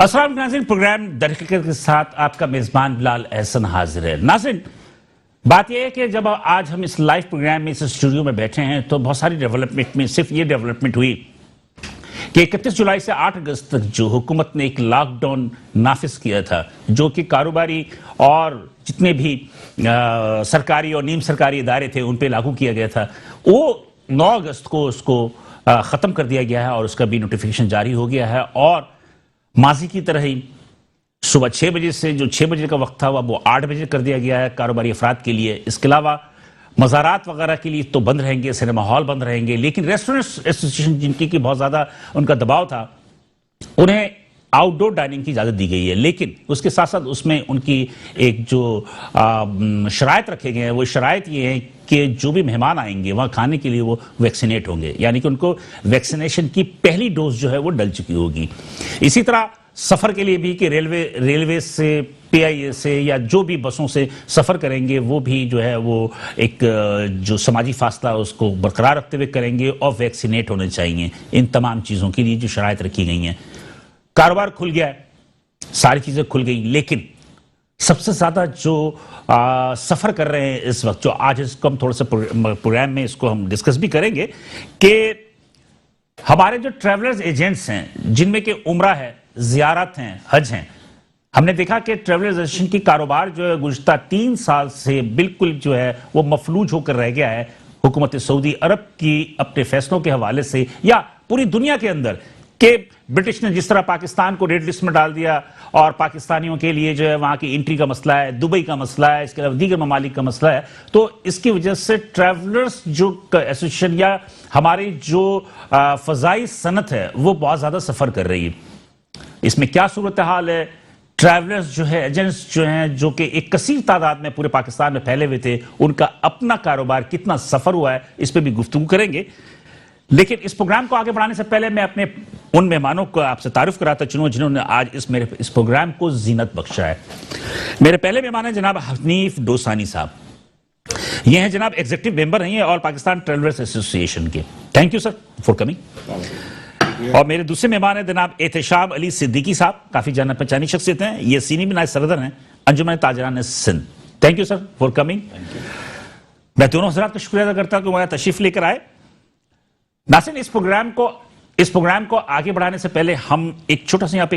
अस्सलाम नाज़रीन, प्रोग्राम दर हकीकत के साथ आपका मेजबान बिलाल एहसन हाजिर है। नाज़रीन, बात यह है कि जब आज हम इस लाइव प्रोग्राम में इस स्टूडियो में बैठे हैं तो बहुत सारी डेवलपमेंट में सिर्फ ये डेवलपमेंट हुई कि 31 जुलाई से 8 अगस्त तक जो हुकूमत ने एक लॉकडाउन नाफिज किया था, जो कि कारोबारी और जितने भी सरकारी और नीम सरकारी इदारे थे उन पे लागू किया गया था, वो 9 अगस्त को उसको ख़त्म कर दिया गया है और उसका भी नोटिफिकेशन जारी हो गया है। और माजी की तरह ही सुबह 6 बजे से जो 6 बजे का वक्त था वो 8 बजे कर दिया गया है कारोबारी अफराद के लिए। इसके अलावा मज़ारात वगैरह के लिए तो बंद रहेंगे, सिनेमा हॉल बंद रहेंगे, लेकिन रेस्टोरेंट एसोसिएशन जिनकी की बहुत ज़्यादा उनका दबाव था, उन्हें आउटडोर डाइनिंग की इजाज़त दी गई है। लेकिन उसके साथ साथ उसमें उनकी एक जो शराइत रखे गए हैं, वो शराइत ये है कि जो भी मेहमान आएंगे वहाँ खाने के लिए वो वैक्सीनेट होंगे, यानी कि उनको वैक्सीनेशन की पहली डोज जो है वो डल चुकी होगी। इसी तरह सफ़र के लिए भी कि रेलवे से, PIA से या जो भी बसों से सफ़र करेंगे वो भी जो है वो एक जो समाजी फासला उसको बरकरार रखते हुए करेंगे और वैक्सीनेट होने चाहिए। इन तमाम चीज़ों के लिए जो शराइत रखी गई हैं, कारोबार खुल गया है, सारी चीज़ें खुल गई, लेकिन सबसे ज़्यादा जो सफ़र कर रहे हैं इस वक्त, जो आज इसको हम थोड़ा सा प्रोग्राम में इसको हम डिस्कस भी करेंगे कि हमारे जो ट्रैवलर्स एजेंट्स हैं, जिनमें कि उम्रा है, ज़ियारत हैं, हज हैं, हमने देखा कि ट्रैवलर्स एजेंट की कारोबार जो है गुज़श्ता 3 साल से बिल्कुल जो है वो मफलूज होकर रह गया है। हुकूमत सऊदी अरब की अपने फैसलों के हवाले से या पूरी दुनिया के अंदर कि ब्रिटिश ने जिस तरह पाकिस्तान को रेड लिस्ट में डाल दिया और पाकिस्तानियों के लिए जो है वहाँ की एंट्री का मसला है, दुबई का मसला है, इसके अलावा दीगर ममालिक का मसला है, तो इसकी वजह से ट्रैवलर्स जो एसोसिएशन या हमारी जो फ़ज़ाई सनत है वो बहुत ज़्यादा सफ़र कर रही है। इसमें क्या सूरत हाल है, ट्रैवलर्स जो है, एजेंट्स जो हैं, जो कि एक कसीर तादाद में पूरे पाकिस्तान में फैले हुए थे, उनका अपना कारोबार कितना सफ़र हुआ है, इस पर भी गुफ्तगू करेंगे। लेकिन इस प्रोग्राम को आगे बढ़ाने से पहले मैं अपने उन मेहमानों को आपसे तारुफ कराता चलूँ जिन्होंने आज इस प्रोग्राम को जीनत बख्शा है। मेरे पहले मेहमान हैं जनाब हनीफ डोसानी साहब। ये हैं जनाब एग्जीक्यूटिव मेंबर हैं और पाकिस्तान ट्रैवलर्स एसोसिएशन के। Thank you sir for coming. और मेरे दूसरे मेहमान हैं जनाब एहतशाम अली सिद्दीकी साहब, काफी जाना पहचानी शख्सियत हैं, ये सीनियर नायब सदर हैं Anjuman Tajiran Sindh. Thank you sir for coming. मैं दोनों हजरात का शुक्रिया अदा करता हूं कि हमारा तशरीफ लेकर आए। नासिन, इस प्रोग्राम को आगे बढ़ाने से पहले हम एक छोटा सा यहाँ पे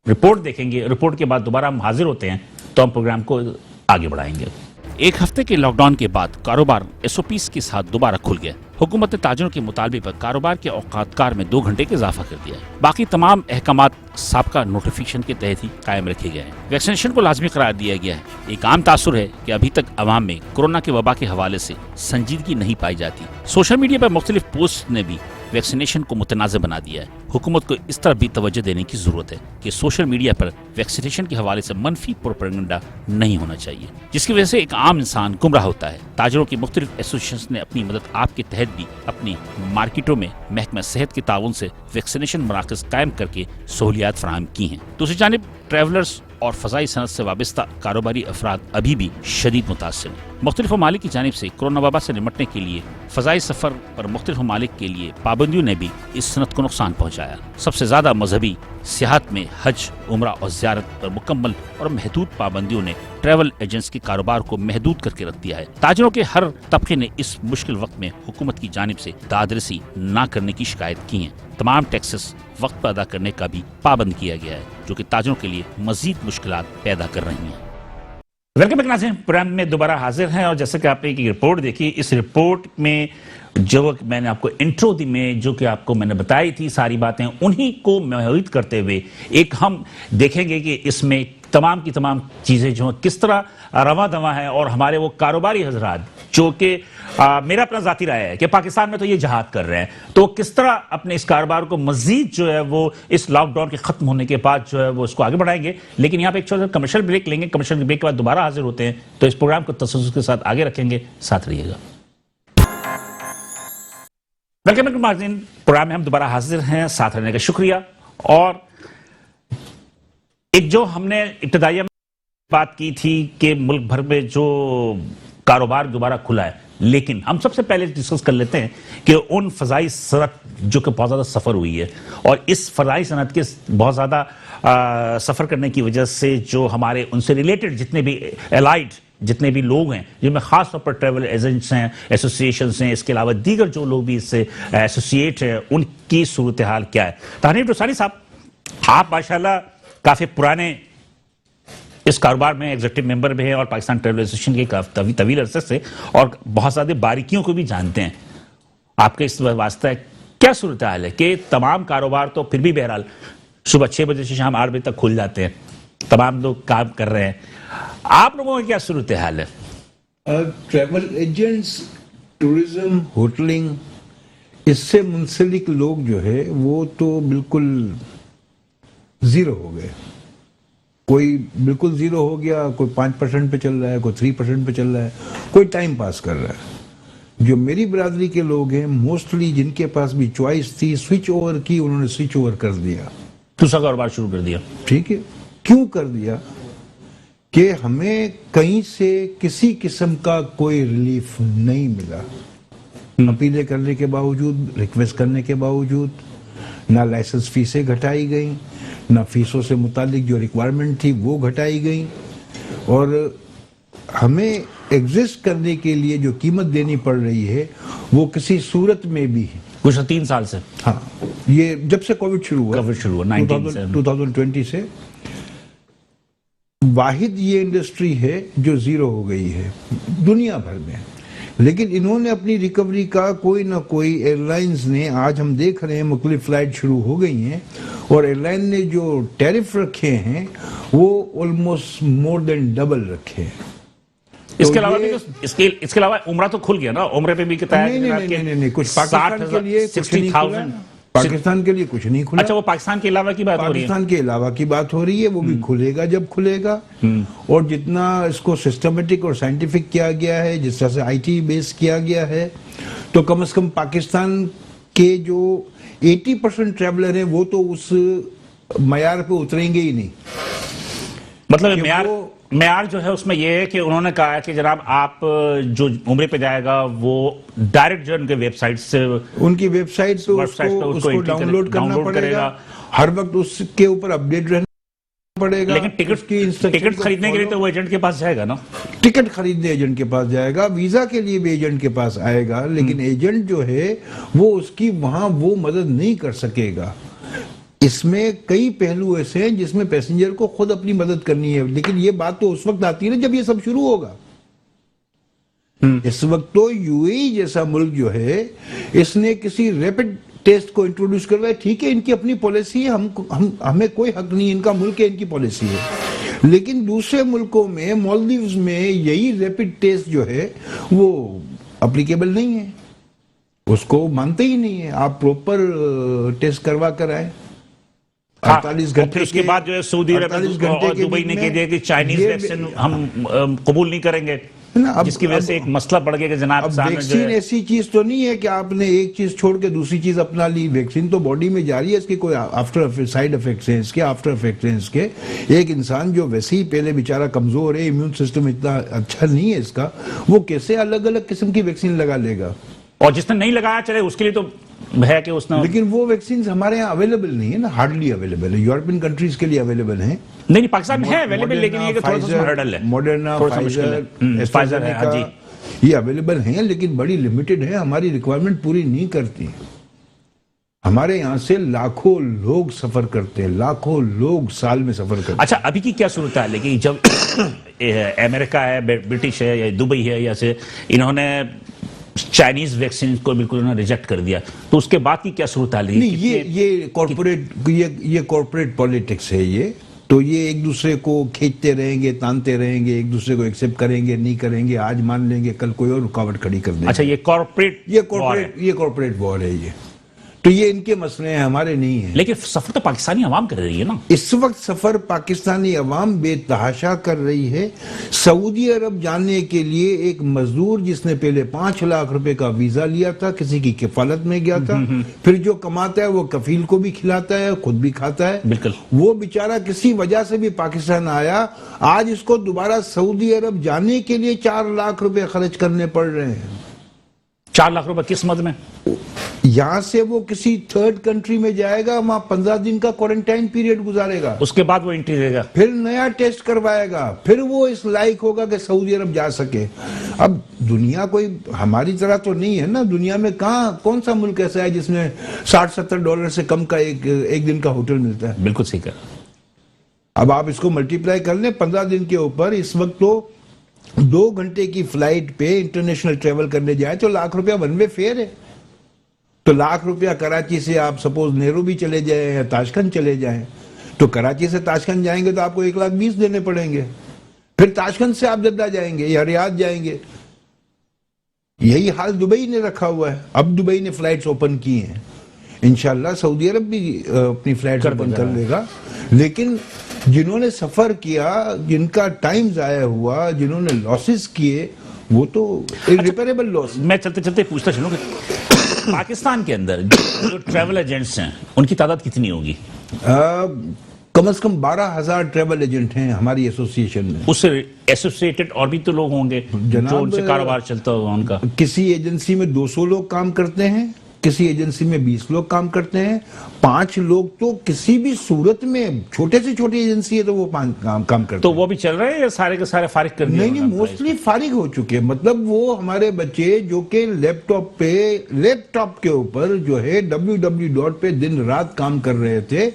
रिपोर्ट देखेंगे। रिपोर्ट के बाद दोबारा हम हाजिर होते हैं तो हम प्रोग्राम को आगे बढ़ाएंगे। एक हफ्ते के लॉकडाउन के बाद कारोबार SOPs के साथ दोबारा खुल गया। हुकूमत ने ताजिरों के मुतालबे पर कारोबार के औकात में 2 घंटे के इजाफा कर दिया है। बाकी तमाम अहकामात साबका नोटिफिकेशन के तहत ही कायम रखे गए हैं। वैक्सीनेशन को लाजमी करार दिया गया है। एक आम तासुर है कि अभी तक अवाम में कोरोना के वबा के हवाले से संजीदगी नहीं पाई जाती। सोशल मीडिया पर मुख्तलिफ पोस्ट ने भी वैक्सीनेशन को मुतनाज़ बना दिया है। हुकूमत को इस तरह भी तवज्जो देने की जरूरत है कि सोशल मीडिया पर वैक्सीनेशन के हवाले से मनफी प्रोपेगेंडा नहीं होना चाहिए, जिसकी वजह से एक आम इंसान गुमराह होता है। ताजिरों की मुख्तलिफ एसोसिएशन ने अपनी मदद आपके तहत भी अपनी मार्केटों में महकमा सेहत के ताउन से वैक्सीनेशन मराकज़ कायम करके सहूलियात फराहम की हैं। दूसरी जानिब ट्रैवलर्स और फ़ज़ाई सनत से वाबस्ता कारोबारी अफराद अभी भी शदीद मुतासिर हैं। मुख्तलिफ ममालिक की जानिब से कोरोना वबा से निपटने के लिए फ़ज़ाई सफ़र पर मुख्तलिफ ममालिक के लिए पाबंदियों ने भी इस सनत को नुकसान पहुँचाया। सबसे ज़्यादा मजहबी सियाहत में हज, उम्रा और ज़ियारत पर मुकम्मल और महदूद पाबंदियों ने ट्रैवल एजेंट्स के कारोबार को महदूद करके रख दिया है। ताजिरों के हर तबके ने इस मुश्किल वक्त में हुकूमत की जानिब से दादरसी न करने की शिकायत की है। तमाम टैक्सेस वक्त पर अदा करने का भी पाबंद किया गया है, जो कि ताजिरों के लिए मजीद मुश्किलात पैदा कर रही हैं। वेलकम बैक नाज़रीन, प्रोग्राम में दोबारा हाजिर हैं और जैसे कि आपने एक रिपोर्ट देखी, इस रिपोर्ट में जो मैंने आपको इंट्रो दी में जो कि आपको मैंने बताई थी सारी बातें, उन्हीं को महूद करते हुए एक हम देखेंगे कि इसमें तमाम की तमाम चीज़ें जो किस तरह रवा दवा है। और हमारे वो कारोबारी हजरात जो कि मेरा अपना ज़ाती राय है कि पाकिस्तान में तो ये जहाद कर रहे हैं, तो किस तरह अपने इस कारोबार को मजीद जो है वो इस लॉकडाउन के ख़त्म होने के बाद जो है वो इसको आगे बढ़ाएंगे। लेकिन यहाँ पे एक छोटा सा कमर्शियल ब्रेक लेंगे। कमर्शियल ब्रेक के बाद दोबारा हाजिर होते हैं, तो इस प्रोग्राम को तसल्जुल के साथ आगे रखेंगे। साथ रहिएगा। वेलकम बैक नाज़रीन, प्रोग्राम में हम दोबारा हाजिर हैं, साथ रहने का शुक्रिया। और एक जो हमने इब्तदाइया में बात की थी कि मुल्क भर में जो कारोबार दोबारा खुला है, लेकिन हम सबसे पहले डिस्कस कर लेते हैं कि उन फजाई सनत जो कि बहुत ज़्यादा सफ़र हुई है, और इस फजाई सनत के बहुत ज़्यादा सफ़र करने की वजह से जो हमारे उनसे रिलेटेड जितने भी एलाइड जितने भी लोग हैं, जिनमें खास तौर पर ट्रैवल एजेंट्स हैं, एसोसिएशंस हैं, इसके अलावा दीगर जो लोग भी इससे एसोसिएट हैं, उनकी सूरत हाल क्या है। तानीब रसानी साहब, आप माशाल्लाह काफ़ी पुराने इस कारोबार में एग्जीक्यूटिव मेंबर भी हैं और पाकिस्तान ट्रैवल एसोसिएशन के तवील अरसे से, और बहुत ज़्यादा बारीकियों को भी जानते हैं। आपके इस वास्ते क्या सूरत हाल है कि तमाम कारोबार तो फिर भी बहरहाल सुबह 6 बजे से शाम 8 बजे तक खुल जाते हैं, तमाम लोग काम कर रहे हैं, आप लोगों की क्या सूरत हाल है? ट्रैवल एजेंट्स, टूरिज्म, होटलिंग, इससे मुंसलिक लोग जो है वो तो बिल्कुल जीरो हो गए। कोई बिल्कुल जीरो हो गया, कोई 5% पे चल रहा है, कोई 3% पे चल रहा है, कोई टाइम पास कर रहा है। जो मेरी बरादरी के लोग हैं, मोस्टली जिनके पास भी चॉइस थी, स्विच ओवर की, उन्होंने स्विच ओवर कर दिया, दूसरा कारोबार शुरू कर दिया। ठीक है, क्यों कर दिया? कि हमें कहीं से किसी किस्म का कोई रिलीफ नहीं मिला। अपीलें करने के बावजूद, रिक्वेस्ट करने के बावजूद, ना लाइसेंस फीसें घटाई गई, ना फीसों से मुतालिक जो रिक्वायरमेंट थी वो घटाई गई, और हमें एग्जिस्ट करने के लिए जो कीमत देनी पड़ रही है वो किसी सूरत में भी कुछ 3 साल से, हाँ, ये जब से कोविड शुरू हुआ 2020 से वाहिद ये इंडस्ट्री है जो जीरो हो गई है दुनिया भर में। लेकिन इन्होंने अपनी रिकवरी का कोई ना कोई, एयरलाइंस ने, आज हम देख रहे हैं मुख्तलिफ फ्लाइट शुरू हो गई हैं, और एयरलाइन ने जो टैरिफ रखे हैं वो ऑलमोस्ट मोर देन डबल रखे हैं। इसके अलावा भी इसके अलावा उम्रा तो खुल गया ना, उम्रे पे भी कितना है? नहीं, कुछ पाकिस्तान के लिए 60,000 पाकिस्तान के लिए कुछ नहीं खुला। अच्छा, वो पाकिस्तान के अलावा की बात हो रही है? पाकिस्तान के अलावा की बात हो रही है, वो भी खुलेगा जब खुलेगा। और जितना इसको सिस्टमेटिक और साइंटिफिक किया गया है, जिस तरह से आईटी बेस किया गया है, तो कम से कम पाकिस्तान के जो 80% ट्रैवलर हैं वो तो उस मयार पे उतरेंगे ही नहीं। मतलब म्यार जो है उसमें यह है कि उन्होंने कहा है कि जनाब आप जो उम्रे पे जाएगा वो डायरेक्ट जो उनके वेबसाइट से, उनकी वेबसाइट से उसको डाउनलोड करना पड़ेगा, हर वक्त उसके ऊपर अपडेट रहना पड़ेगा। लेकिन टिकट खरीदने के लिए तो वो एजेंट के पास जाएगा ना, टिकट खरीदने एजेंट के पास जाएगा, वीजा के लिए भी एजेंट के पास आएगा, लेकिन एजेंट जो है वो उसकी वहां वो मदद नहीं कर सकेगा। इसमें कई पहलू ऐसे हैं जिसमें पैसेंजर को खुद अपनी मदद करनी है, लेकिन ये बात तो उस वक्त आती है ना जब ये सब शुरू होगा। इस वक्त तो यूएई जैसा मुल्क जो है, इसने किसी रैपिड टेस्ट को इंट्रोड्यूस करवाया, ठीक है, इनकी अपनी पॉलिसी है, हमें कोई हक नहीं, इनका मुल्क है, इनकी पॉलिसी है। लेकिन दूसरे मुल्कों में, मालदीव्स में, यही रैपिड टेस्ट जो है वो अप्लीकेबल नहीं है, उसको मानते ही नहीं है। आप प्रॉपर टेस्ट करवा कर आए। 48 घंटे उसके बाद जो है सऊदी अरब और दुबई ने कह दिया कि चाइनीज वैक्सीन हम कबूल नहीं करेंगे, जिसकी वजह से एक मसला बढ़ गया कि जनाब वैक्सीन ऐसी चीज तो नहीं है कि आपने एक चीज छोड़ के दूसरी चीज अपना ली। वैक्सीन तो बॉडी में जारी है, इसके कोई आफ्टर साइड इफेक्ट्स हैं, इसके आफ्टर इफेक्ट्स हैं इसके। एक इंसान जो वैसे ही पहले बेचारा कमजोर है, इम्यून सिस्टम इतना अच्छा नहीं है इसका, वो कैसे अलग अलग किस्म की वैक्सीन लगा लेगा? और जिसने नहीं लगाया चले उसके लिए तो है कि उसने, लेकिन वो वैक्सीन हमारे यहाँ अवेलेबल नहीं है ना, हार्डली अवेलेबल है। यूरोपियन कंट्रीज के लिए अवेलेबल है। नहीं, पाकिस्तान में है अवेलेबल, लेकिन ये थोड़ा सा हर्डल है। मॉडर्ना, फाइजर है, हाँ जी, ये अवेलेबल हैं, लेकिन बड़ी लिमिटेड है, हमारी रिक्वायरमेंट पूरी नहीं करती। हमारे यहाँ से लाखों लोग सफर करते हैं, लाखों लोग साल में सफर करते हैं। अच्छा, अभी की क्या सूरत है? लेकिन जब अमेरिका है, ब्रिटिश है या दुबई है, या से इन्होंने चाइनीज वैक्सीन को बिल्कुल रिजेक्ट कर दिया, तो उसके बाद की क्या सूरत हाल है? नहीं, ये कॉर्पोरेट पॉलिटिक्स है ये। तो ये एक दूसरे को खींचते रहेंगे, तानते रहेंगे, एक दूसरे को एक्सेप्ट करेंगे, नहीं करेंगे, आज मान लेंगे, कल कोई और रुकावट खड़ी कर देंगे। अच्छा, ये कॉर्पोरेट वॉर है ये। तो ये इनके मसले हैं, हमारे नहीं है। लेकिन सफर तो पाकिस्तानी अवाम कर रही है ना इस वक्त। सफर पाकिस्तानी अवाम बेतहाशा कर रही है। सऊदी अरब जाने के लिए एक मजदूर जिसने पहले 5 लाख रुपए का वीजा लिया था, किसी की किफालत में गया था, फिर जो कमाता है वो कफील को भी खिलाता है, खुद भी खाता है, बिल्कुल, वो बेचारा किसी वजह से भी पाकिस्तान आया, आज इसको दोबारा सऊदी अरब जाने के लिए 4 लाख रुपए खर्च करने पड़ रहे हैं। 4 लाख रुपए किस मद में? यहां से वो किसी थर्ड कंट्री में जाएगा, वहां 15 दिन का क्वारंटाइन पीरियड गुजारेगा, उसके बाद वो एंट्री देगा, फिर नया टेस्ट करवाएगा, फिर वो इस लायक होगा कि सऊदी अरब जा सके। अब दुनिया कोई हमारी तरह तो नहीं है ना, दुनिया में कौन सा मुल्क ऐसा है जिसमें $60-70 से कम का एक दिन का होटल मिलता है? बिल्कुल सही कहा। अब आप इसको मल्टीप्लाई कर लें 15 दिन के ऊपर, इस वक्त तो 2 घंटे की फ्लाइट पे इंटरनेशनल ट्रेवल करने जाए तो लाख रुपया वन वे फेयर है। तो लाख रुपया कराची से आप सपोज नेहरू चले जाए या ताशकंद चले जाएं, तो कराची से ताशकंद जाएंगे तो आपको 1,20,000 देने पड़ेंगे, फिर ताशकंद से आप जद्दा जाएंगे या रियाद जाएंगे। यही हाल दुबई ने रखा हुआ है। अब दुबई ने फ्लाइट्स ओपन की हैं, इंशाल्लाह सऊदी अरब भी अपनी फ्लाइट्स ओपन कर लेगा। लेकिन जिन्होंने सफर किया, जिनका टाइम जाया हुआ, जिन्होंने लॉसेस किए, वो तो इररिपेरेबल लॉस। मैं चलते चलते पूछता चलूँ कि पाकिस्तान के अंदर जो ट्रैवल एजेंट्स हैं उनकी तादाद कितनी होगी? कम से कम 12,000 ट्रैवल एजेंट हैं हमारी एसोसिएशन में। उससे एसोसिएटेड और भी तो लोग होंगे जो उनसे कारोबार चलता होगा उनका। किसी एजेंसी में 200 लोग काम करते हैं, किसी एजेंसी में 20 लोग काम करते हैं, 5 लोग तो किसी भी सूरत में, छोटे से छोटी एजेंसी है तो वो काम करते हैं। तो वो भी चल रहे हैं या सारे के सारे फारिग कर दिए? नहीं, मोस्टली फारिग हो चुके हैं। मतलब वो हमारे बच्चे जो कि लैपटॉप के ऊपर जो है www पे दिन रात काम कर रहे थे,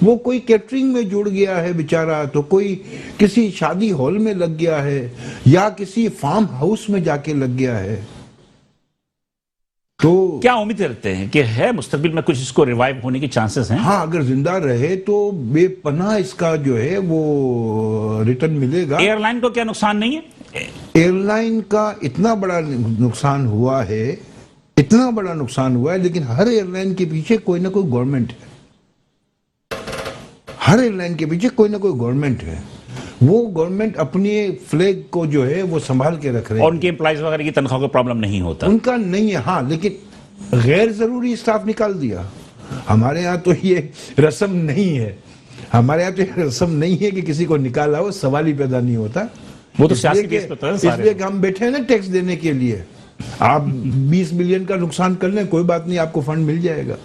वो कोई कैटरिंग में जुड़ गया है बेचारा, तो कोई किसी शादी हॉल में लग गया है या किसी फार्म हाउस में जाके लग गया है। तो क्या उम्मीद करते हैं कि है मुस्तकबिल में कुछ इसको रिवाइव होने की चांसेस हैं? हाँ, अगर जिंदा रहे तो बेपनाह इसका जो है वो रिटर्न मिलेगा। एयरलाइन को क्या नुकसान नहीं है? एयरलाइन का इतना बड़ा नुकसान हुआ है, इतना बड़ा नुकसान हुआ है, लेकिन हर एयरलाइन के पीछे कोई ना कोई गवर्नमेंट है। हर एयरलाइन के पीछे कोई ना कोई गवर्नमेंट है। वो गवर्नमेंट अपनी फ्लैग को जो है वो संभाल के रख रहे हैं। और उनके एम्प्लॉइज वगैरह की तनख्वाह को प्रॉब्लम नहीं होता? उनका नहीं है, हाँ, लेकिन गैर जरूरी स्टाफ निकाल दिया। हमारे यहाँ तो ये रस्म नहीं है, हमारे यहाँ तो ये रस्म नहीं है कि किसी को निकाला हो, सवाल ही पैदा नहीं होता। वो तो सियासी केस पे तो है। इसलिए कि हम बैठे हैं ना टैक्स देने के लिए। आप 20 बिलियन का नुकसान कर लें, कोई बात नहीं, आपको फंड मिल जाएगा।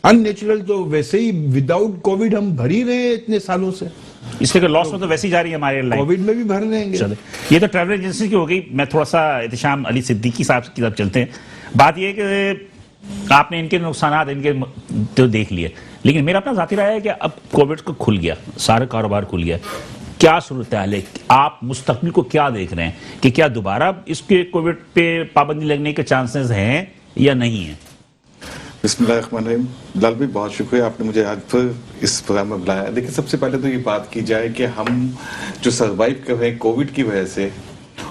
अननेचुरल तो वैसे ही विदाउट कोविड हम भर ही रहे हैं इतने सालों से, इसलिए लॉस में तो वैसे ही जा रही है हमारे एयरलाइन, कोविड में भी भर देंगे। चले, ये तो ट्रैवल एजेंसी की हो गई। मैं थोड़ा सा एहतिशाम अली सिद्दीकी साहब की तरफ चलते हैं। बात यह है कि आपने इनके नुकसानात इनके तो देख लिए, लेकिन मेरा अपना जाती राय है कि अब कोविड को खुल गया, सारा कारोबार खुल गया, क्या सूरत हाल है? आप मुस्तकबिल को क्या देख रहे हैं कि क्या दोबारा इसके कोविड पे पाबंदी लगने के चांसेस हैं या नहीं है? बिस्मिल्लाहिर्रहमानिर्रहीम। बिलाल भाई, बहुत शुक्रिया, आपने मुझे आज फिर इस प्रोग्राम में बुलाया। देखिए, सबसे पहले तो ये बात की जाए कि हम जो सर्वाइव कर रहे हैं कोविड की वजह से,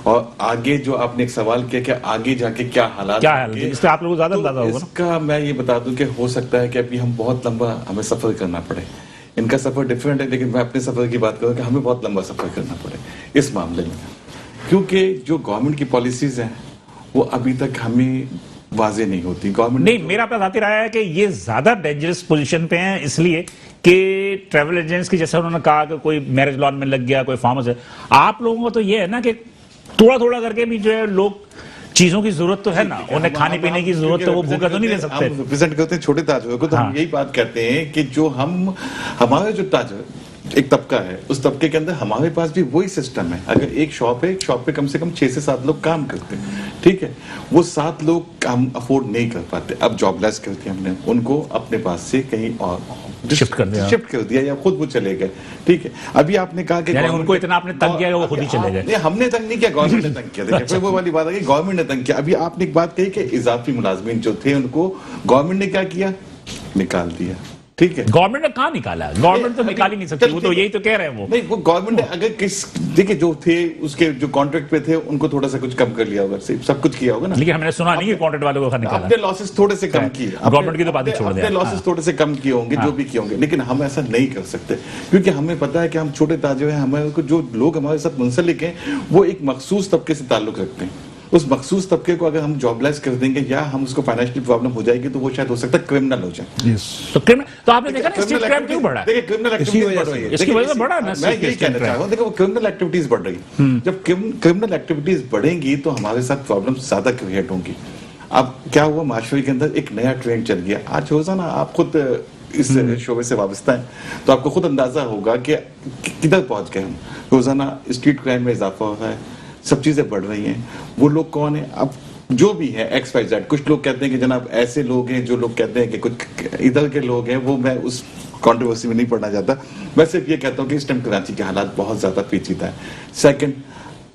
और आगे जो आपने एक सवाल किया कि आगे जाके क्या हालात है, इससे आप लोगों को ज्यादा अंदाजा होगा ना। इसका मैं ये बता दूं कि हो सकता है कि अभी हम बहुत लंबा हमें सफर करना पड़े। इनका सफर डिफरेंट है, लेकिन मैं अपने सफर की बात करूँ कि हमें बहुत लंबा सफर करना पड़े इस मामले में, क्योंकि जो गवर्नमेंट की पॉलिसीज हैं वो अभी तक हमें वाजे नहीं होती। गवर्नमेंट नहीं, मेरा अपना जाती राय है कि ये ज्यादा डेंजरस पोजीशन पे हैं, इसलिए कि ट्रैवल एजेंट्स की, जैसे उन्होंने कहा कि कोई मैरिज लॉन में लग गया, कोई फार्म हाउस है। आप लोगों को तो ये है ना कि थोड़ा थोड़ा करके भी जो है लोग, चीजों की जरूरत तो है ना, उन्हें खाने पीने की जरूरत, तो वो भूखा तो नहीं रह सकते। हम रिप्रेजेंट करते हैं छोटे ताजरों को, तो हम यही बात कहते हैं कि जो हमारे जो ताजर एक तबका है, उस तबके के अंदर हमारे पास भी वही सिस्टम है। अगर एक शॉप है, एक शॉप पे कम से कम 6 से 7 लोग काम करते हैं, ठीक है, वो 7 लोग काम अफोर्ड नहीं कर पाते। अब जॉबलेस करके हमने उनको अपने पास से कहीं और शिफ्ट कर दिया या खुद वो चले गए, ठीक है। अभी आपने कहा कि उनको इतना आपने तंग किया, वो खुद ही चले गए। नहीं, हमने तंग नहीं किया, गवर्नमेंट ने तंग किया। देखिए, फिर वो वाली बात है कि गवर्नमेंट ने तंग किया। अभी आपने एक बात कही कि इजाफी मुलाजमीन जो थे उनको गवर्नमेंट ने क्या किया, निकाल दिया, ठीक है। गवर्नमेंट ने कहाँ निकाला? गवर्नमेंट तो निकाल ही नहीं सकती, वो तो यही तो कह रहे हैं। वो नहीं, वो गवर्नमेंट ने अगर देखिए जो थे उसके जो कॉन्ट्रैक्ट पे थे उनको थोड़ा सा कुछ कम कर लिया होगा, सब कुछ किया होगा ना। लेकिन हमने सुना नहीं कि कॉन्ट्रैक्ट वालों को निकाला। अपने लॉसेस थोड़े से कम किए, गवर्नमेंट की तो बात ही छोड़ दिया। अपने लॉसेस थोड़े से कम किए होंगे, जो भी किए होंगे, लेकिन हम ऐसा नहीं कर सकते, क्योंकि हमें पता है कि हम छोटे ताजर हैं। हमें जो लोग हमारे साथ मुंसलिक हैं वो एक मखसूस तबके से ताल्लुक रखते हैं। उस मखसूस तबके को अगर हम जॉबलेस कर देंगे या हम उसको फाइनेंशियल प्रॉब्लम हो जाएगी तो वो शायद हो सकता है क्रिमिनल हो जाए। यस, तो आपने देखा ना स्ट्रीट क्राइम क्यों बढ़ा है? देखिए क्रिमिनल एक्टिविटीज बढ़ रही है, इसकी वजह से बढ़ा ना। मैं यही कहना चाह रहा हूँ, देखो क्रिमिनल एक्टिविटीज बढ़ रही है। जब क्रिमिनल एक्टिविटीज बढ़ेंगी तो हमारे साथ प्रॉब्लम ज्यादा क्रिएट होंगी। अब क्या हुआ, माशरे के अंदर एक नया ट्रेंड चल गया। आज रोजाना आप खुद इस शोबे से वाबस्ता है तो आपको खुद अंदाजा होगा कि किधर पहुंच गए हम। रोजाना स्ट्रीट क्राइम में इजाफा हो रहा है, सब चीजें बढ़ रही हैं। वो लोग कौन है? अब जो भी है XYZ, कुछ लोग कहते हैं कि जनाब ऐसे लोग हैं, जो लोग कहते हैं कि कुछ इधर के लोग हैं, वो मैं उस कंट्रोवर्सी में नहीं पढ़ना चाहता। मैं सिर्फ ये कहता हूँ कि इस टाइम कराची के हालात बहुत ज्यादा पेचीदा है। सेकंड,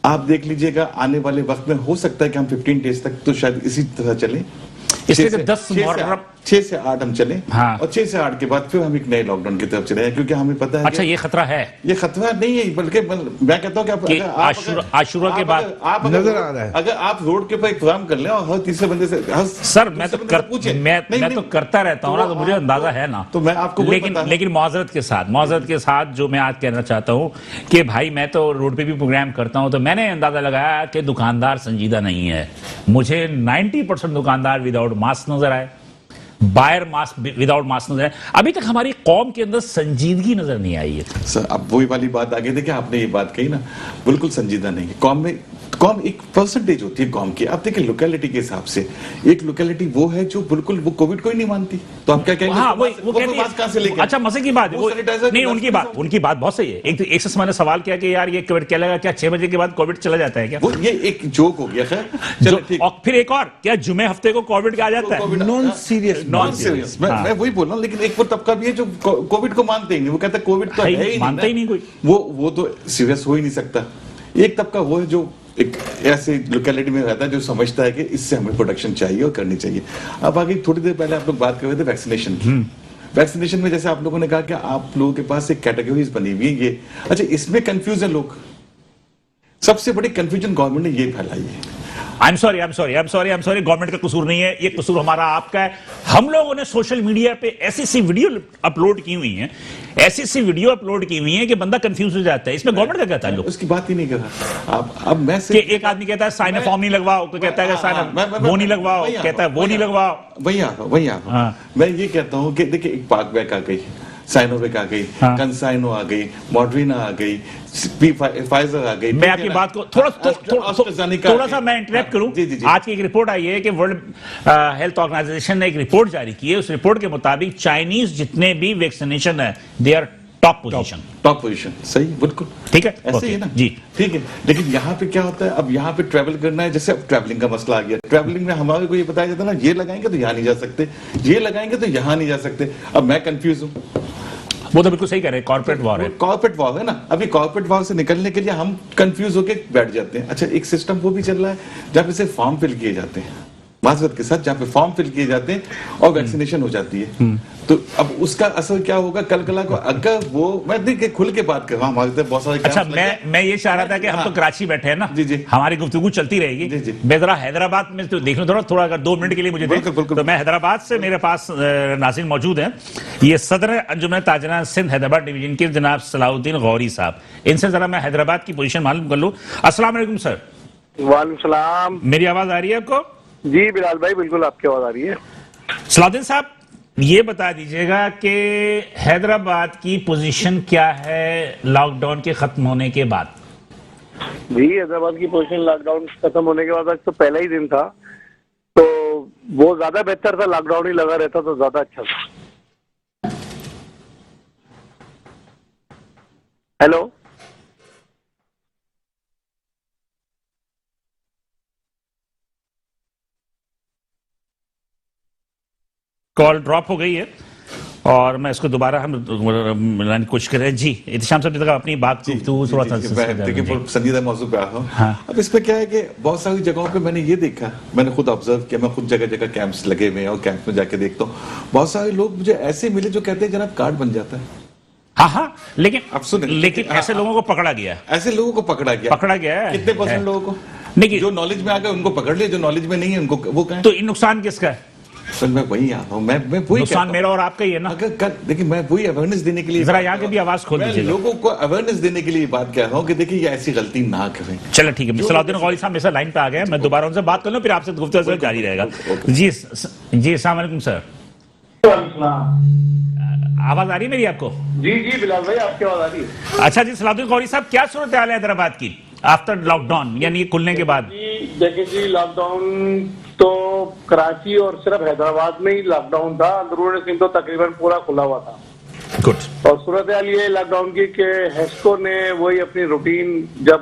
आप देख लीजिएगा आने वाले वक्त में हो सकता है कि हम 15 डेज तक तो शायद इसी तरह चलें, इसलिए 10 मुहर्रम 6 से 8 हम चलें। हाँ। और 6 से 8 के बाद फिर हम एक नए लॉकडाउन की तरफ चले, क्योंकि हमें पता है अच्छा ये खतरा है, ये खतरा नहीं है, बल्कि मैं कहता हूँ कि आशुरा के बाद नजर आ रहा है। अगर आप रोड के ऊपर एक प्रोग्राम कर लें और हर तीसरे बंदे से सर मैं तो करता रहता हूँ ना, तो मुझे अंदाजा है ना। तो मैं आपको लेकिन माजरत के साथ जो मैं आज कहना चाहता हूँ कि भाई मैं तो रोड पे भी प्रोग्राम करता हूँ, तो मैंने अंदाजा लगाया कि दुकानदार संजीदा नहीं है। मुझे 90% दुकानदार विदाउट मास्क नजर आए, बायर मास्क विदाउट मास्क नजर आए। अभी तक हमारी कौम के अंदर संजीदगी नजर नहीं आई है सर। अब वही वाली बात आगे देखिए, आपने ये बात कही ना, बिल्कुल संजीदा नहीं है। कौम एक परसेंटेज होती है कौम की। आप देखिए लोकेलिटी के हिसाब से, एक लोकेलिटी वो है जो बिल्कुल वो कोविड को ही नहीं मानती, तो आप क्या कहेंगे? हाँ, वो कहाँ से लेके? अच्छा मजे की बात नहीं, उनकी बात बहुत सही है। एक से मैंने सवाल किया कि यार ये कोविड क्या लगा, क्या 6 बजे के बाद कोविड चला जाता है क्या? वो ये एक जोक हो गया। खैर चलो ठीक। और फिर एक और, क्या जुमे हफ्ते को कोविड आ जाता है? Non serious. मैं वही बोल रहा हूँ, लेकिन एक वो तबका भी है जो कोविड को मानते ही नहीं। वो कहता है कोविड तो है ही मानता ही नहीं कोई। वो तो सीरियस हो ही नहीं सकता। एक तबका वो है जो एक ऐसे लोकेलिटी में रहता है जो समझता है कि इससे हमें प्रोटेक्शन चाहिए और करनी चाहिए। अब आगे थोड़ी देर पहले आप लोग बात कर रहे थे वैक्सीनेशन की। वैक्सीनेशन में जैसे आप लोगों ने कहा कि आप लोगों के पास एक कैटेगरीज बनी हुई है ये। अच्छा, इसमें कंफ्यूज है लोग। सबसे बड़ी कंफ्यूजन गवर्नमेंट ने ये फैलाई है। आई एम सॉरी गवर्नमेंट का कसूर नहीं है, ये कसूर हमारा आपका है। हम लोगों ने सोशल मीडिया पे ऐसी वीडियो अपलोड की हुई हैं कि बंदा कंफ्यूज हो जाता है। इसमें गवर्नमेंट का क्या ताल्लुक? उसकी बात ही नहीं कर रहा। अब मैं कि एक आदमी कहता है साइन फॉर्म नहीं लगवाओ, कोई कहता है साइन वो नहीं लगवाओ, कहता है वो नहीं लगवाओ। वही आ मैं ये कहता हूँ कि देखिए एक पाकबैक आ गई, साइनोवेक आ गई, कंसाइनो आ गई, मॉडर्ना आ गई, फाइजर आ गई। मैं आपकी बात को थोड़ा सा मैं इंटरप्ट करूं। आज की एक रिपोर्ट आई है कि वर्ल्ड हेल्थ ऑर्गेनाइजेशन ने एक रिपोर्ट जारी की है। उस रिपोर्ट के मुताबिक चाइनीज जितने भी वैक्सीनेशन है दे आर टॉप पोजीशन। सही, बिल्कुल ठीक है, ऐसे ही है ना जी, ठीक है। लेकिन यहाँ पे क्या होता है, अब यहाँ पे ट्रैवल करना है, जैसे अब ट्रैवलिंग का मसला आ गया। ट्रैवलिंग में हमारे को ये बताया जाता है ना, ये लगाएंगे तो यहाँ नहीं जा सकते, ये लगाएंगे तो यहाँ नहीं जा सकते। अब मैं कंफ्यूज हूँ। वो तो बिल्कुल सही कह रहे हैं, कॉर्पोरेट वॉर है ना। अभी कॉर्पोरेट वॉर से निकलने के लिए हम कंफ्यूज होके बैठ जाते हैं। अच्छा, एक सिस्टम वो भी चल रहा है जहाँ पे सिर्फ फॉर्म फिल किए जाते हैं, माजरत के साथ, जहाँ पे फॉर्म फिल किए जाते हैं और वैक्सीनेशन हो जाती है। तो अब उसका असर क्या होगा कल कला को? अगर वो, मैं देखिए खुल के बात कर रहा हूँ, हमारे बहुत सारे। अच्छा, मैं ये चाह रहा था कि हम तो कराची बैठे हैं ना, जी हमारी गुफ्तगू चलती रहेगी। मैं जरा हैदराबाद में तो देख लूं थोड़ा अगर 2 मिनट के लिए मुझे दें तो मैं हैदराबाद से, मेरे पास नाज़रीन मौजूद हैं। ये सदर अंजुमन ताजरान सिंध हैदराबाद डिवीजन के जनाब सलाहुद्दीन गौरी साहब, इनसे जरा मैं हैदराबाद की पोजीशन मालूम कर लूं। अस्सलाम वालेकुम सर। वालेकुम सलाम। मेरी आवाज आ रही है आपको? जी बिलाल भाई, बिल्कुल आपकी आवाज आ रही है। सलाहुद्दीन साहब, ये बता दीजिएगा कि हैदराबाद की पोजीशन क्या है लॉकडाउन के खत्म होने के बाद? जी, हैदराबाद की पोजीशन लॉकडाउन खत्म होने के बाद आज तो पहला ही दिन था, तो वो ज्यादा बेहतर था। लॉकडाउन ही लगा रहता तो ज्यादा अच्छा था। हेलो, कॉल ड्रॉप हो गई है और मैं इसको दोबारा हम मिलाने की कोशिश कर रहे हैं। जी इत्तिशाम साहब, अपनी बात थोड़ा सा संजीदा मौजू पे आ रहा हूँ। अब इसमें क्या है कि बहुत सारी जगहों पे मैंने ये देखा, मैंने खुद ऑब्जर्व किया, मैं खुद जगह जगह कैंप्स लगे हुए हैं और कैंप में जाके देखता हूँ, बहुत सारे लोग मुझे ऐसे मिले जो कहते हैं जनाब कार्ड बन जाता है। हाँ, लेकिन ऐसे लोगों को पकड़ा गया, ऐसे लोगों को पकड़ा गया है। कितने % लोगों को? नहीं, जो नॉलेज में आ गए उनको पकड़ लिया, जो नॉलेज में नहीं है उनको वो कहें। तो नुकसान किसका है? तो मैं वही आ रहा हूँ, मैं वही नुकसान कहता मेरा और आपका ही है ना। हूँ। अगर देखिए मैं वही अवेयरनेस देने के लिए जरा यहाँ के भी आवाज खोल मैं दीजिएगा। लोगों को अवेयरनेस देने के लिए बात कह रहा हूँ कि देखिए ये ऐसी गलती ना करें। चलो ठीक है, सलाउद्दीन गौरी साहब मेरे साथ लाइन पे आ गए, मैं दोबारा उनसे बात कर लूँ, फिर आपसे गुफ्तगू जारी रहेगा। जी जी, अस्सलाम वालेकुम सर, आवाज आ रही है मेरी आपको? जी जी बिलाल भाई, आपकी आवाज आ रही है? अच्छा जी, सलाउद्दीन गौरी साहब, क्या सूरत हाल है हैदराबाद की आफ्टर लॉकडाउन, यानी खुलने के बाद? जी देखिए जी, लॉकडाउन तो कराची और सिर्फ हैदराबाद में ही लॉकडाउन था, अंदरूनी सिंध तो तकरीबन पूरा खुला हुआ था। गुड। और सूरत हाल ये लॉकडाउन की कि हेस्को ने वही अपनी रूटीन, जब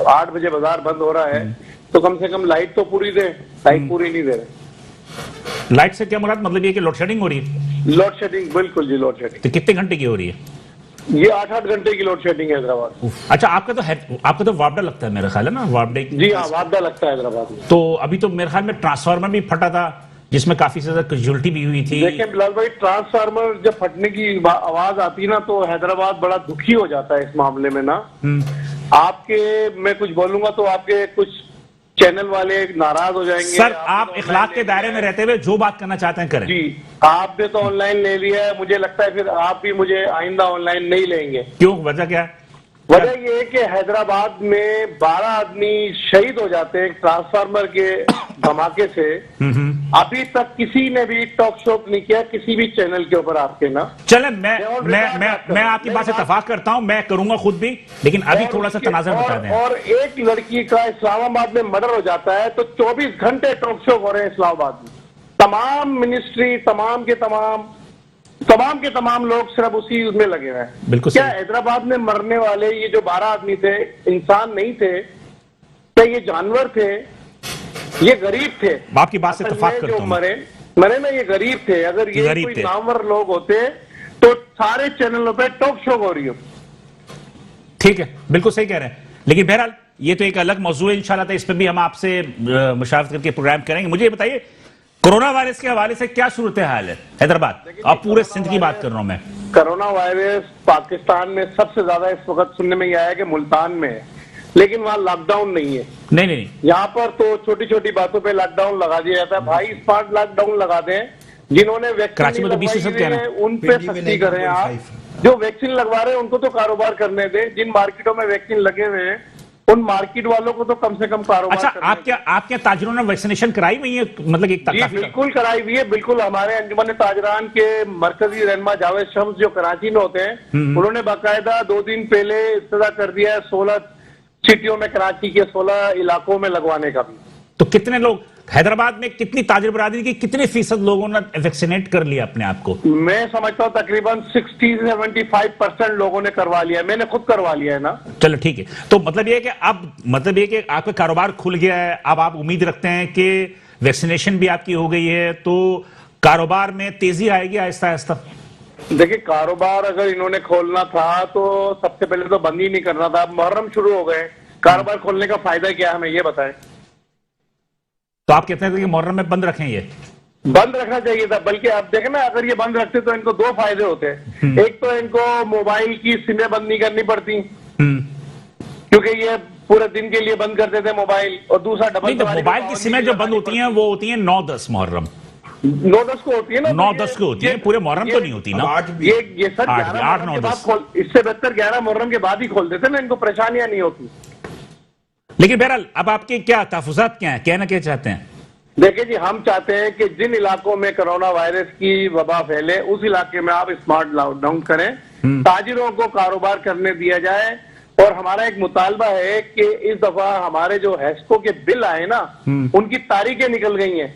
8 बजे बाजार बंद हो रहा है तो कम से कम लाइट तो पूरी दे, लाइट पूरी नहीं दे रहे। लाइट से क्या मुराद, मतलब ये कि लोड शेडिंग हो रही है? लोड शेडिंग, बिल्कुल जी, लोड शेडिंग। तो कितने घंटे की हो रही है? ये 8-8 घंटे की लोड शेडिंग है हैदराबाद। अच्छा, आपका तो वापडा लगता है मेरा ख्याल है ना, वापडे? जी हाँ, वापदा लगता है हैदराबाद में। तो अभी तो मेरे ख्याल में ट्रांसफार्मर भी फटा था, जिसमें काफी ज्यादा कैजुअल्टी भी हुई थी। देखिए बिलाल भाई, ट्रांसफार्मर जब फटने की आवाज आती ना तो हैदराबाद बड़ा दुखी हो जाता है इस मामले में ना। आपके, मैं कुछ बोलूंगा तो आपके कुछ चैनल वाले नाराज हो जाएंगे। सर, आप इखलाक के दायरे में रहते हुए जो बात करना चाहते हैं करें। जी, आपने तो ऑनलाइन ले लिया है, मुझे लगता है फिर आप भी मुझे आइंदा ऑनलाइन नहीं लेंगे। क्यों, वजह क्या है? वजह ये है कि हैदराबाद में 12 आदमी शहीद हो जाते हैं ट्रांसफार्मर के धमाके से। अभी तक किसी ने भी टॉक शो नहीं किया किसी भी चैनल के ऊपर आपके ना। चले, मैं आपकी बात से इत्तेफाक करता हूं, मैं करूंगा खुद भी, लेकिन अभी थोड़ा सा तनाज़ुर बता दें। और एक लड़की का इस्लामाबाद में मर्डर हो जाता है तो 24 घंटे टॉक शो हो रहे हैं इस्लामाबाद में। तमाम मिनिस्ट्री, तमाम के तमाम लोग सिर्फ उसी उसमें लगे हुए हैं। बिल्कुल। क्या हैदराबाद में मरने वाले ये जो 12 आदमी थे, इंसान नहीं थे? क्या ये जानवर थे? ये गरीब थे। आपकी बात से इत्तेफाक करता जो हूं। मरे ना, ये गरीब थे। अगर ये कोई नामवर लोग होते तो सारे चैनलों पे टॉक शो हो रही हो। ठीक है, बिल्कुल सही कह रहे हैं, लेकिन बहरहाल ये तो एक अलग मौजू है, इंशाल्लाह इस पर भी हम आपसे मुशावरत करके प्रोग्राम करेंगे। मुझे ये बताइए, कोरोना वायरस के हवाले से क्या सूरत हाल है हैदराबाद? अब पूरे सिंध की बात कर रहा हूं मैं। कोरोना वायरस पाकिस्तान में सबसे ज्यादा इस वक्त सुनने में आया है कि मुल्तान में है, लेकिन वहां लॉकडाउन नहीं है। नहीं, यहाँ पर तो छोटी छोटी बातों पे लॉकडाउन लगा दिया जाता है। भाई स्मार्ट लॉकडाउन लगा दें। जिन्होंने कराची में तो 20% क्या है, उन पे सख्ती करें। आप जो वैक्सीन लगवा रहे हैं उनको तो कारोबार करने दें। जिन मार्केटों में वैक्सीन लगे हुए हैं उन मार्केट वालों को तो कम से कम कारोबार। अच्छा, आपके ताजरों ने वैक्सीनेशन कराई हुई है? मतलब एक बिल्कुल कराई हुई है, बिल्कुल। हमारे अंजुमन ताजरान के मरकजी रहनुमा जावेद शम्स जो कराची में होते हैं, उन्होंने बाकायदा 2 दिन पहले इब्तिदा कर दिया है 16 सिटियों में, कराची के 16 इलाकों में लगवाने का भी। तो कितने लोग हैदराबाद में, कितनी ताजिर बरादरी की कितने फीसद लोगों ने वैक्सीनेट कर लिया अपने आप को? मैं समझता हूँ तकरीबन 60-75% लोगों ने करवा लिया है। मैंने खुद करवा लिया है ना। चलो ठीक है, तो मतलब ये कि अब आपका कारोबार खुल गया है, अब आप उम्मीद रखते हैं कि वैक्सीनेशन भी आपकी हो गई है तो कारोबार में तेजी आएगी आहिस्ता आहिस्ता? देखिए, कारोबार अगर इन्होंने खोलना था तो सबसे पहले तो बंद ही नहीं करना था। मुहर्रम शुरू हो गए, कारोबार खोलने का फायदा क्या है, हमें ये बताएं। तो आप कहते हैं कि मुहर्रम में बंद रखें? ये बंद रखना चाहिए था, बल्कि आप देखें ना, अगर ये बंद रखते तो इनको 2 फायदे होते हैं। एक तो इनको मोबाइल की सिमें बंद नहीं करनी पड़ती, क्योंकि ये पूरे दिन के लिए बंद करते थे मोबाइल। और दूसरा नहीं, तो मोबाइल की सिमें जो बंद होती हैं वो होती हैं 9-10 मुहर्रम, 9-10 को होती है ना। 9-10 को होती है, पूरे मुहर्रम तो नहीं होती ना। ये सर 11 इससे बेहतर 11 मुहर्रम के बाद ही खोल देते ना, इनको परेशानियां नहीं होती। लेकिन बहरहाल अब आपके क्या तहफ़्फ़ुज़ात क्या है, कहना क्या चाहते हैं? देखिए जी, हम चाहते हैं कि जिन इलाकों में कोरोना वायरस की वबा फैले उस इलाके में आप स्मार्ट लॉकडाउन करें, ताजिरों को कारोबार करने दिया जाए। और हमारा एक मुतालबा है कि इस दफा हमारे जो हेस्को के बिल आए ना, उनकी तारीखें निकल गई हैं।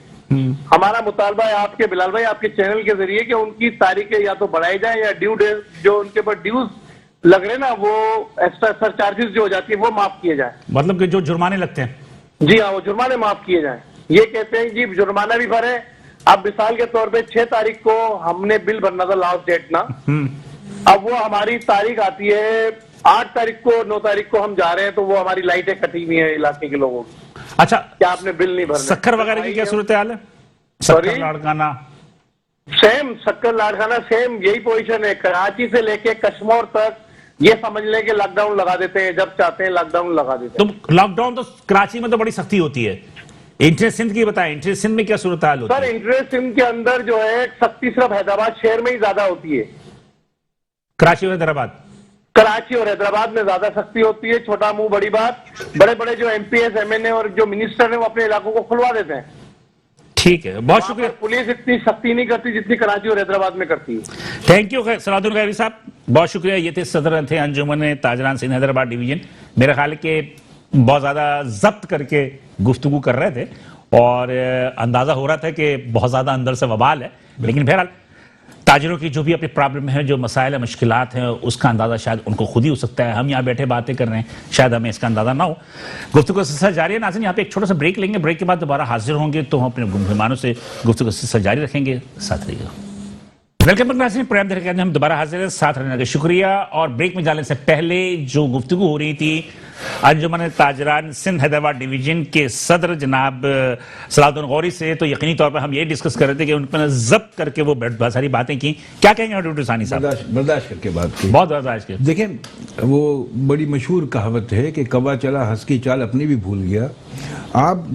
हमारा मुतालबा है आपके बिलाल भाई, आपके चैनल के जरिए, कि उनकी तारीखें या तो बढ़ाई जाए या ड्यू डेट जो उनके ऊपर ड्यूज लग रहे ना, वो एक्स्ट्रा सरचार्जेस जो हो जाती है वो माफ किए जाए। मतलब कि जो जुर्माने लगते हैं? जी हाँ, वो जुर्माने माफ किए जाए। ये कहते हैं जी जुर्माना भी भरे। अब मिसाल के तौर पे 6 तारीख को हमने बिल भरना था, लास्ट डेट ना। अब वो हमारी तारीख आती है 8 तारीख को, 9 तारीख को हम जा रहे हैं तो वो हमारी लाइटें कटी हुई है इलाके के लोगों की। अच्छा, क्या आपने बिल नहीं भरना? शक्कर वगैरह की क्या सूरत हाल है? शक्कर लाड़काना सेम, शक्कर लाड़काना सेम यही पोजीशन है। कराची से लेके कश्मीर तक ये समझ लें कि लॉकडाउन लगा देते हैं, जब चाहते हैं लॉकडाउन लगा देते हैं। तो लॉकडाउन तो कराची में तो बड़ी सख्ती होती है, इंटर सिंध की बताएं, इंटर सिंध में क्या सूरत हाल होती सर है? इंटर सिंध के अंदर जो है सख्ती सिर्फ हैदराबाद शहर में ही ज्यादा होती है। कराची और हैदराबाद? कराची और हैदराबाद में ज्यादा सख्ती होती है। छोटा मुंह बड़ी बात, बड़े बड़े जो एमपीएस एमएनए और जो मिनिस्टर है वो अपने इलाकों को खुलवा देते हैं। ठीक है, बहुत वहां शुक्रिया। पर पुलिस इतनी सख्ती नहीं करती जितनी कराची और हैदराबाद में करती है। थैंक यू सलाउद्दीन गैरी साहब, बहुत शुक्रिया। ये थे सदर थे अंजुमन ताजरान सिंध हैदराबाद डिवीजन। मेरा ख्याल है कि बहुत ज्यादा जब्त करके गुफ्तगू कर रहे थे और अंदाजा हो रहा था कि बहुत ज्यादा अंदर से बवाल है, लेकिन बहरहाल ताजिरों की जो भी अपनी प्रॉब्लम है, जो मसाइल है, मुश्किलात हैं, उसका अंदाजा शायद उनको खुद ही हो सकता है। हम यहाँ बैठे बातें कर रहे हैं, शायद हमें इसका अंदाजा ना हो। गुफ्तगू का सिलसिला जारी है। नाज़रीन, यहाँ पे एक छोटा सा ब्रेक लेंगे, ब्रेक के बाद दोबारा हाजिर होंगे तो हम अपने मेहमानों से गुफ्तगू का सिलसिला जारी रखेंगे। साथ रहिएगा। वेलकम बैक नाज़रीन, प्रोग्राम देखने के लिए हम दोबारा हाजिर हैं। साथ रहने का शुक्रिया। और ब्रेक में जाने से पहले जो गुफ्तगू हो रही थी अंजुमन ताजरान सिंध हैदराबाद डिवीजन के सदर जनाब सलाउद्दीन गौरी से, तो यकीनी तौर पर हम ये डिस्कस कर रहे थे कि उन पर जब्त करके वो बहुत सारी बातें की। क्या कहेंगे डॉक्टर सानी साहब? बर्दाश्त करके बात की। बहुत बर्दाश्त की। देखें, वो बड़ी मशहूर कहावत है कि कौवा चला हंस की चाल अपनी भी भूल गया। आप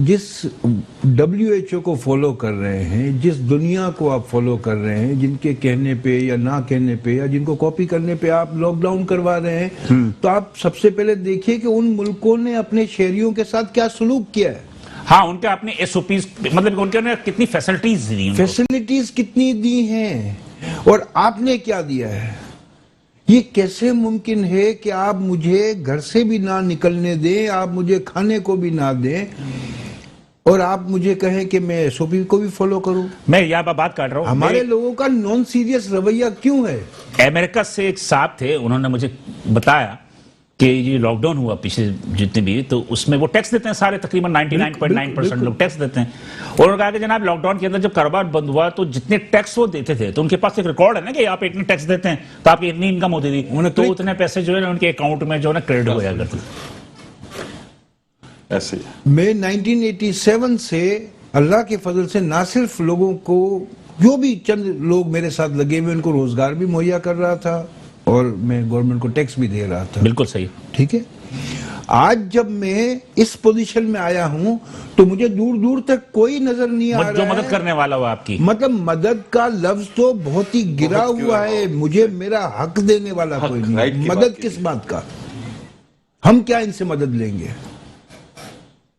जिस WHO को फॉलो कर रहे हैं, जिस दुनिया को आप फॉलो कर रहे हैं, जिनके कहने पे या ना कहने पे या जिनको कॉपी करने पे आप लॉकडाउन करवा रहे हैं, तो आप सबसे पहले देखिए कि उन मुल्कों ने अपने शहरियों के साथ क्या सलूक किया है। हाँ, उनके अपने SOPs, मतलब उनके कितनी फैसिलिटीज दी, फैसिलिटीज कितनी दी हैं और आपने क्या दिया है। ये कैसे मुमकिन है कि आप मुझे घर से भी ना निकलने दें, आप मुझे खाने को भी ना दें और आप मुझे कहें कि मैं SOP को भी फॉलो करूं। मैं यहाँ पर बात कर रहा हूँ, हमारे लोगों का नॉन सीरियस रवैया क्यों है? अमेरिका से एक साहब थे, उन्होंने मुझे बताया कि ये लॉकडाउन हुआ पिछले जितने भी, तो उसमें वो टैक्स देते हैं सारे, तकरीबन 99.9% लोग टैक्स देते हैं। और उन्होंने कहा कि जनाब लॉकडाउन के अंदर जब कारोबार बंद हुआ तो जितने टैक्स वो देते थे, तो उनके पास एक रिकॉर्ड है ना कि आप इतने टैक्स देते हैं तो आपकी इतनी इनकम होती थी, तो उतने पैसे जो है ना उनके अकाउंट में जो है ना क्रेडिट हो जाया करते थे। ऐसे मैं 1987 से अल्लाह के फजल से ना सिर्फ लोगों को, जो भी चंद लोग मेरे साथ लगे हुए, उनको रोजगार भी मुहैया कर रहा था और मैं गवर्नमेंट को टैक्स भी दे रहा था। बिल्कुल सही। ठीक है, आज जब मैं इस पोजीशन में आया हूं तो मुझे दूर दूर तक कोई नजर नहीं आ रहा जो है मदद करने वाला हो आपकी। मतलब मदद का लफ्ज तो बहुत ही गिरा हुआ है। मुझे मेरा हक देने वाला कोई नहीं है। मदद किस बात का? हम क्या इनसे मदद लेंगे?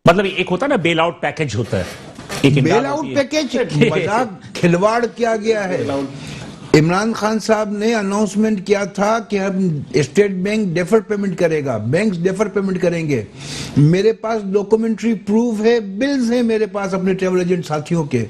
मतलब एक होता है ना बेल आउट पैकेज होता है, एक बेल आउट पैकेज मजाक खिलवाड़ किया गया है। इमरान खान साहब ने अनाउंसमेंट किया था कि हम स्टेट बैंक डेफर पेमेंट करेगा, बैंक्स डेफर पेमेंट करेंगे। मेरे पास डॉक्यूमेंट्री प्रूफ है, बिल्स हैं मेरे पास अपने ट्रैवल एजेंट साथियों के।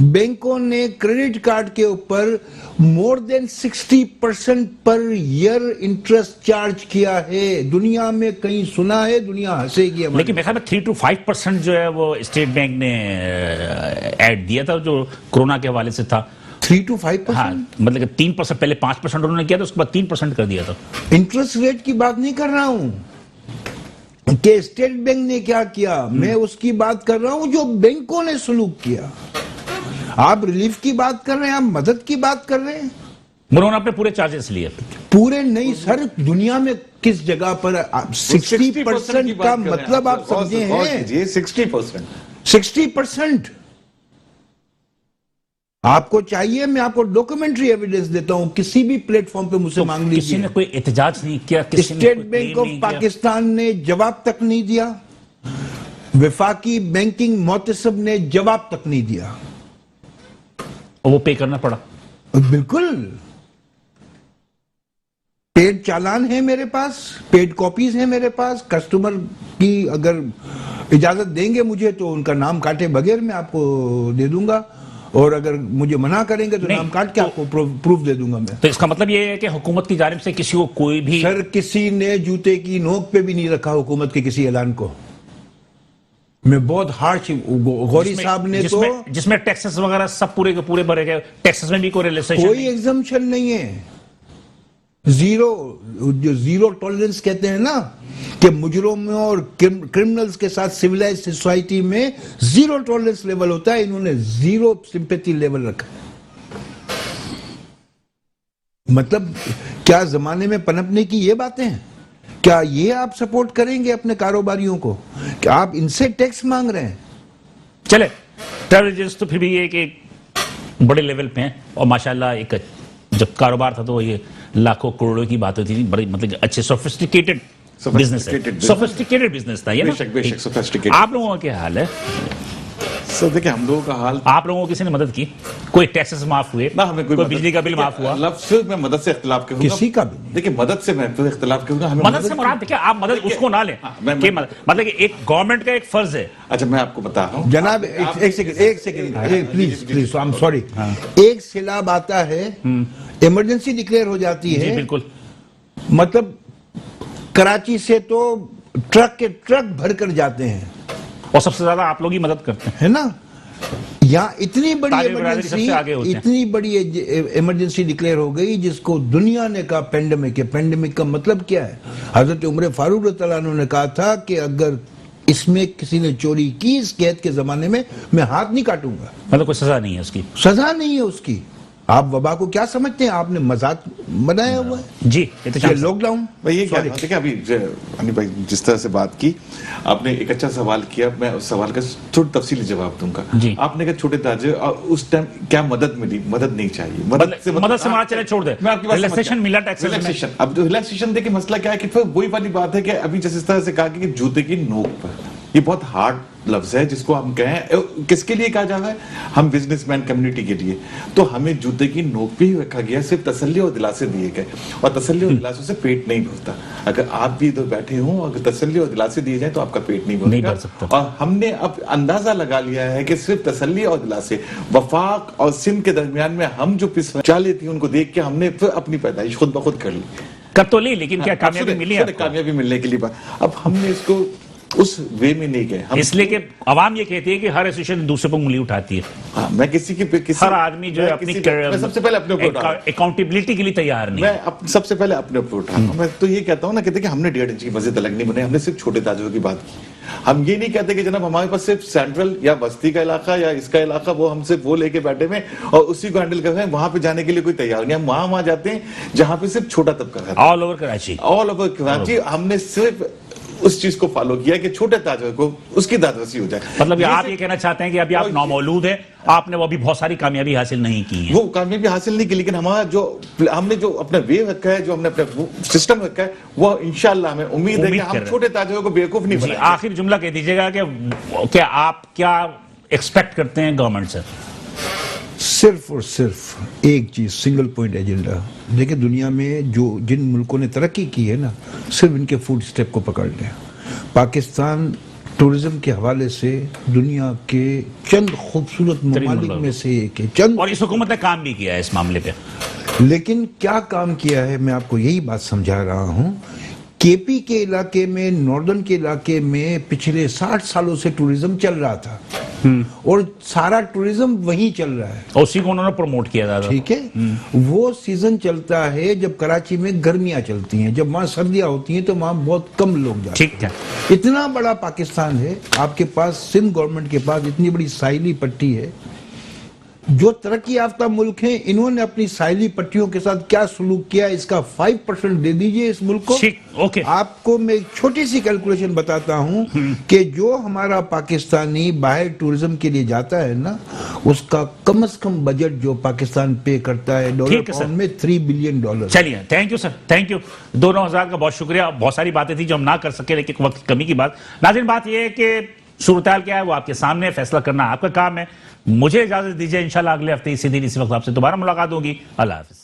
बैंकों ने क्रेडिट कार्ड के ऊपर more than 60% per year interest charge किया है। दुनिया में कहीं सुना है? दुनिया हंसेगी। लेकिन मेरे ख्याल में 3 to 5% जो है वो स्टेट बैंक ने ऐड दिया था, जो कोरोना के हवाले से था। 3 to 5%? हाँ, मतलब 3%, पहले 5% उन्होंने किया था, उसके बाद 3% कर दिया था। इंटरेस्ट रेट की बात नहीं कर रहा हूं कि स्टेट बैंक ने क्या किया, मैं उसकी बात कर रहा हूं जो बैंकों ने सलूक किया। आप रिलीफ की बात कर रहे हैं, आप मदद की बात कर रहे हैं। उन्होंने अपने पूरे चार्जेस लिए। पूरे नहीं सर, दुनिया में किस जगह पर 60% का मतलब आप समझे हैं? 60%। आपको चाहिए, मैं आपको डॉक्यूमेंट्री एविडेंस देता हूं, किसी भी प्लेटफॉर्म पे मुझसे मांग लीजिए। किसी ने कोई एहतजाज नहीं किया, स्टेट बैंक ऑफ पाकिस्तान ने जवाब तक नहीं दिया, वफाकी बैंकिंग मोहतसब ने जवाब तक नहीं दिया, वो पे करना पड़ा। बिल्कुल। पेड चालान है मेरे पास, पेड कॉपीज है मेरे पास। कस्टमर की अगर इजाजत देंगे मुझे तो उनका नाम काटे बगैर मैं आपको दे दूंगा, और अगर मुझे मना करेंगे तो नाम काट के आपको प्रूफ दे दूंगा मैं। तो इसका मतलब ये है कि हुकूमत की जानिब से किसी को कोई भी, सर किसी ने जूते की नोक पे भी नहीं रखा हुकूमत के किसी ऐलान को। मैं बहुत हार्श, गौरी साहब ने जिसमें टैक्सेस वगैरह सब पूरे के पूरे भरे गए, टैक्सेस में भी कोई रिलैक्सेशन, कोई एग्जम्पशन नहीं है। जीरो, जो जीरो टॉलरेंस कहते हैं ना, कि मुजरिमों और क्रिमिनल्स के साथ सिविलाइज्ड सोसाइटी में जीरो टॉलरेंस लेवल होता है, इन्होंने जीरो सिंपैथी लेवल रखा। मतलब क्या जमाने में पनपने की ये बातें हैं? क्या ये आप सपोर्ट करेंगे अपने कारोबारियों को कि आप इनसे टैक्स मांग रहे हैं? चले, ट्रैवल एजेंट्स तो फिर भी एक बड़े लेवल पे हैं और माशाल्लाह एक जब कारोबार था तो ये लाखों करोड़ों की बात होती थी, बड़ी मतलब अच्छे सोफिस्टिकेटेड बिजनेस है, सोफिस्टिकेटेड बिजनेस था ये ना। बेशक सोफिस्टिकेटेड। आप लोगों का क्या हाल है? सर देखिए, हम लोगों का हाल, आप लोगों को किसी ने मदद की? कोई टैक्सेस माफ हुए? ना हमें कोई बिजली का बिल माफ हुआ? सिर्फ मैं मदद से इख्तिलाफ करूंगा, किसी का भी नहीं। देखिए मदद से मैं तो इख्तिलाफ करूंगा, हमें मदद से मुराद क्या, आप मदद उसको ना लें कि मतलब कि एक गवर्नमेंट का एक फर्ज है। अच्छा मैं आपको बता रहा हूँ जनाब, एक second please, I am sorry. एक सैलाब आता है, इमरजेंसी डिक्लेयर हो जाती जी है, बिल्कुल। मतलब कराची से तो ट्रक के ट्रक भर कर जाते हैं, और सबसे ज्यादा आप लोग ही मदद करते हैं, है ना। यहाँ इतनी बड़ी ताजे बिरादरी सबसे आगे होते हैं। इतनी बड़ी इमरजेंसी डिक्लेयर हो गई जिसको दुनिया ने कहा पेंडेमिक है। पेंडेमिक का मतलब क्या है? हजरत उमर फारूक रज़ियल्लाहु अन्हु ने कहा था कि अगर इसमें किसी ने चोरी की इस कैद के जमाने में, मैं हाथ नहीं काटूंगा। मतलब कोई सजा नहीं है उसकी? सजा नहीं है उसकी। आप वबा को क्या समझते हैं? आपने मजाक बनाया हुआ है जी। ये लॉकडाउन। भाई ये क्या देखिए, अभी अनिल भाई जिस तरह से बात की, आपने एक अच्छा सवाल किया, मैं उस सवाल का थोड़ा तफसीली जवाब दूंगा। जी। आपने कहा छोटे ताजे और उस टाइम क्या मदद मिली? मदद नहीं चाहिए, मदद से हमारा चले छोड़ दे, मैं आपकी बात रिलैक्सेशन मिला टैक्सेस में। रिलैक्सेशन, अब जो रिलैक्सेशन देखिए मसला क्या है कि फिर वही वाली बात है कि अभी जिस तरह से कहा कि जूते की नोक पर, ये बहुत हार्ड लफ्ज है जिसको हम कहें, किसके लिए कहा जा रहा है? हम बिजनेसमैन कम्युनिटी के लिए। तो हमें जूते की नोक पे ही रखा गया, सिर्फ तसल्ली और दिलासे दिए गए, और तसल्ली और दिलासों से पेट नहीं भरता। अगर आप भी इधर बैठे हो, अगर तसल्ली और दिलासे दिए जाए तो आपका पेट नहीं भरेगा। और हमने अब अंदाजा लगा लिया है कि सिर्फ तसल्ली और दिलासे, वफाक और सिंध के दरमियान में हम जो चाले थी उनको देख के हमने फिर अपनी पैदाइश खुद ब खुद कर ली। कर तो ली, लेकिन क्या कामयाबी मिली है? कामयाबी मिलने के लिए अब हमने इसको उस वे में नहीं गए, इसलिए कि अवाम ये कहती है कि हर एसोसिएशन दूसरे पर उंगली उठाती है। हाँ, मैं किसी हर आदमी जो है अपनी मैं सबसे पहले अपने ऊपर अकाउंटेबिलिटी के लिए तैयार नहीं। मैं सबसे पहले अपने ऊपर उठा हूं। मैं तो ये कहता हूं ना कि देखिए, हमने 1.5 इंच की मस्जिद अलग नहीं बनाई, हमने सिर्फ छोटे ताजों की बात की। हम ये नहीं कहते कि जनाब हमारे पास सिर्फ सेंट्रल या बस्ती का इलाका या इसका इलाका, वो हम सिर्फ वो लेके बैठे में और उसी को हैंडल कर रहे हैं, वहां पे जाने के लिए कोई तैयार नहीं। हम वहां जाते हैं जहां पे सिर्फ छोटा तबका है, all over Karachi, all over Karachi. हमने सिर्फ उस चीज को फॉलो किया कि छोटे ताजों को उसकी दादरसी हो जाए। मतलब आप ये कहना चाहते हैं कि अभी आप नौमौलूद हैं, आपने वो अभी बहुत सारी कामयाबी हासिल नहीं की है? वो कामयाबी हासिल नहीं की, लेकिन हमारा जो हमने जो अपना वे रखा है, जो हमने अपना सिस्टम रखा है, वो इंशाल्लाह हमें उम्मीद है कि हम छोटे ताजों को बेवकूफ नहीं बनाएंगे। आखिर जुमला कह दीजिएगा कि आप क्या एक्सपेक्ट करते हैं गवर्नमेंट से? सिर्फ और सिर्फ एक चीज, सिंगल पॉइंट एजेंडा। देखिए, दुनिया में जो जिन मुल्कों ने तरक्की की है ना, सिर्फ इनके फूड स्टेप को पकड़ लें। पाकिस्तान टूरिज्म के हवाले से दुनिया के चंद खूबसूरत ममालिक में से एक है, चंद। और इस हुकूमत ने काम भी किया है इस मामले पे। लेकिन क्या काम किया है, मैं आपको यही बात समझा रहा हूं। केपी के इलाके में, नॉर्दर्न के इलाके में पिछले 60 सालों से टूरिज्म चल रहा था, और सारा टूरिज्म वहीं चल रहा है, और उसी को उन्होंने प्रमोट किया था। ठीक है। वो सीजन चलता है जब कराची में गर्मियां चलती हैं, जब वहां सर्दियां होती हैं तो वहां बहुत कम लोग जाते हैं। ठीक है। इतना बड़ा पाकिस्तान है, आपके पास सिंध गवर्नमेंट के पास इतनी बड़ी साहिली पट्टी है। जो तरक्की याफ्ता मुल्क हैं, इन्होंने अपनी साहिली पट्टियों के साथ क्या सलूक किया, इसका 5% दे दीजिए इस मुल्क को। ठीक, ओके। आपको मैं एक छोटी सी कैलकुलेशन बताता हूं कि जो हमारा पाकिस्तानी बाहर टूरिज्म के लिए जाता है ना, उसका कम से कम बजट जो पाकिस्तान पे करता है डॉलर पाउंड में $3 बिलियन। चलिए, thank you sir, thank you. दोनों हजार का बहुत शुक्रिया। बहुत सारी बातें थी जो हम ना कर सके, लेकिन वक्त की कमी की बात। नाज़रीन, बात यह है कि सूरत-ए-हाल क्या है वो आपके सामने, फैसला करना आपका काम है। मुझे इजाजत दीजिए, इंशाल्लाह अगले हफ्ते इसी दिन इसी वक्त आपसे दोबारा मुलाकात होगी। अल्लाह हाफिज।